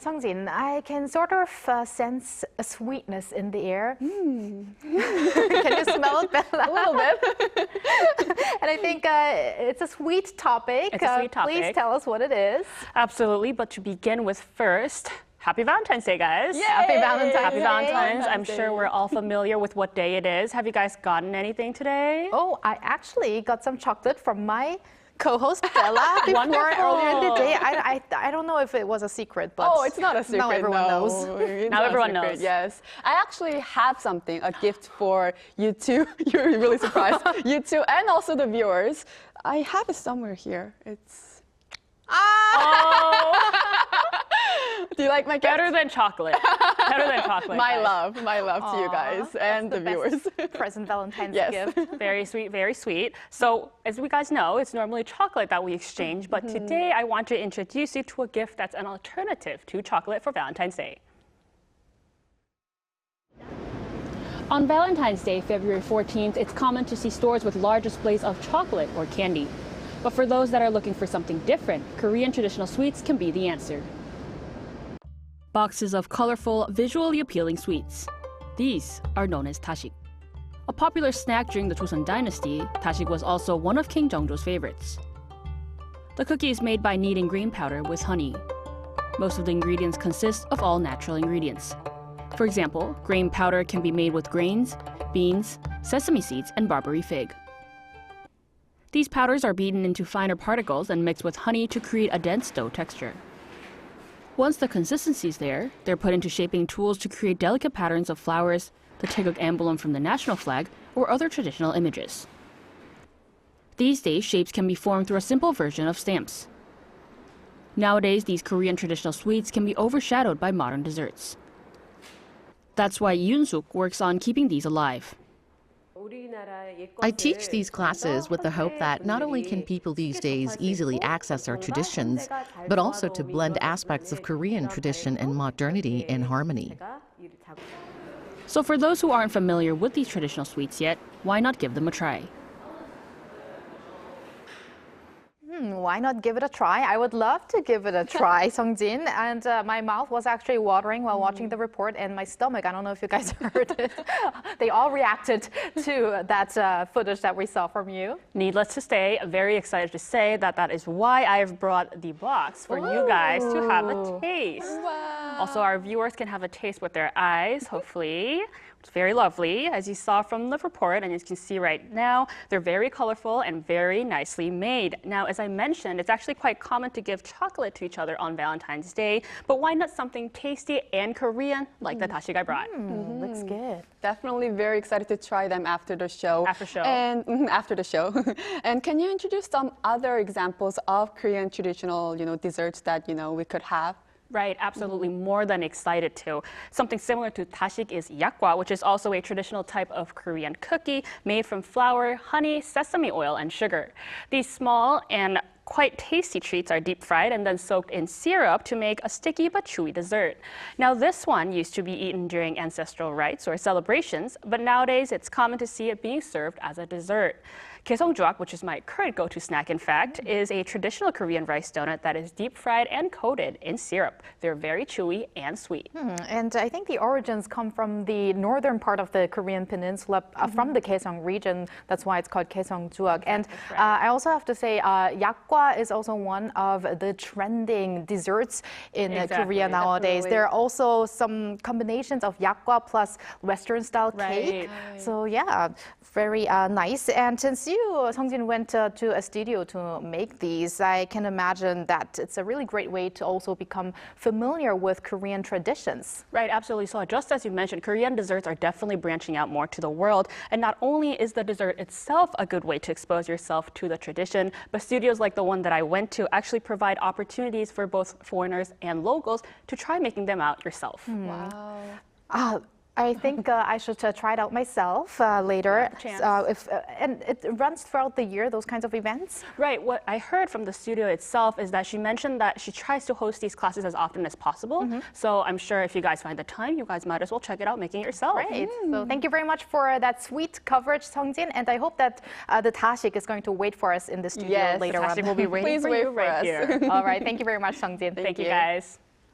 Sung-jin, I can sort of sense a sweetness in the air. Can you smell it, Bella? A little bit. And I think it's a sweet topic. It's a sweet topic. Please tell us what it is. Absolutely, but to begin with first, Happy Valentine's Day, guys. Yay! Happy Valentine's Happy Day. Valentine's. I'm sure we're all familiar with what day it is. Have you guys gotten anything today? Oh, I actually got some chocolate from my co-host Bella before earlier in the day. I don't know if it was a secret, but oh, it's not a secret. now everyone knows. Now everyone knows. Yes, I actually have something, a gift for you two. You're really surprised. You two, and also the viewers. I have it somewhere here. It's. Oh! Do you like my gift? Better than chocolate. Better than chocolate. My love to you guys and the viewers. Present Valentine's Yes. gift. Very sweet, very sweet. So, as we guys know, it's normally chocolate that we exchange, but today I want to introduce you to a gift that's an alternative to chocolate for Valentine's Day. On Valentine's Day, February 14th, it's common to see stores with large displays of chocolate or candy. But for those that are looking for something different, Korean traditional sweets can be the answer. Boxes of colorful, visually appealing sweets. These are known as dasik. A popular snack during the Joseon dynasty, dasik was also one of King Jeongjo's favorites. The cookie is made by kneading grain powder with honey. Most of the ingredients consist of all natural ingredients. For example, grain powder can be made with grains, beans, sesame seeds, and Barbary fig. These powders are beaten into finer particles and mixed with honey to create a dense dough texture. Once the consistency is there, they're put into shaping tools to create delicate patterns of flowers, the Taeguk emblem from the national flag, or other traditional images. These days, shapes can be formed through a simple version of stamps. Nowadays, these Korean traditional sweets can be overshadowed by modern desserts. That's why Yoon-suk works on keeping these alive. I teach these classes with the hope that not only can people these days easily access our traditions, but also to blend aspects of Korean tradition and modernity in harmony. So for those who aren't familiar with these traditional sweets yet, why not give them a try? Why not give it a try? I would love to give it a try, Sung-jin. And my mouth was actually watering while watching the report, and my stomach, I don't know if you guys heard it. They all reacted to that footage that we saw from you. Needless to say, very excited to say that that is why I've brought the box for you guys to have a taste. Wow. Also, our viewers can have a taste with their eyes, hopefully. It's very lovely, as you saw from the report, and as you can see right now, they're very colorful and very nicely made. Now, as I mentioned, it's actually quite common to give chocolate to each other on Valentine's Day, but why not something tasty and Korean like the dasik I brought? Looks good. Definitely very excited to try them after the show. After show. And after the show. And can you introduce some other examples of Korean traditional, desserts that, we could have? Right, absolutely, more than excited to. Something similar to dasik is yakgwa, which is also a traditional type of Korean cookie made from flour, honey, sesame oil, and sugar. These small and quite tasty treats are deep fried and then soaked in syrup to make a sticky but chewy dessert. Now, this one used to be eaten during ancestral rites or celebrations, but nowadays it's common to see it being served as a dessert. Jeongjo, which is my current go-to snack, in fact, is a traditional Korean rice donut that is deep fried and coated in syrup. They're very chewy and sweet. And I think the origins come from the northern part of the Korean peninsula, from the Kaesong region. That's why it's called Jeongjo. And I also have to say, yakgwa is also one of the trending desserts in Korea nowadays. There are also some combinations of yakgwa plus Western-style cake. So yeah, very nice. And since you, Sung-jin, went to a studio to make these, I can imagine that it's a really great way to also become familiar with Korean traditions. Right, absolutely. So just as you mentioned, Korean desserts are definitely branching out more to the world. And not only is the dessert itself a good way to expose yourself to the tradition, but studios like the one that I went to actually provide opportunities for both foreigners and locals to try making them out yourself. Wow. I think I should try it out myself later. And it runs throughout the year, those kinds of events? Right. What I heard from the studio itself is that she mentioned that she tries to host these classes as often as possible. So I'm sure if you guys find the time, you guys might as well check it out, making it yourself. Right. So thank you very much for that sweet coverage, Sung-jin. And I hope that the dasik is going to wait for us in the studio later on. Yes, the dasik will be waiting Please for wait you for right us. here. All right. Thank you very much, Sung-jin. Thank you, guys.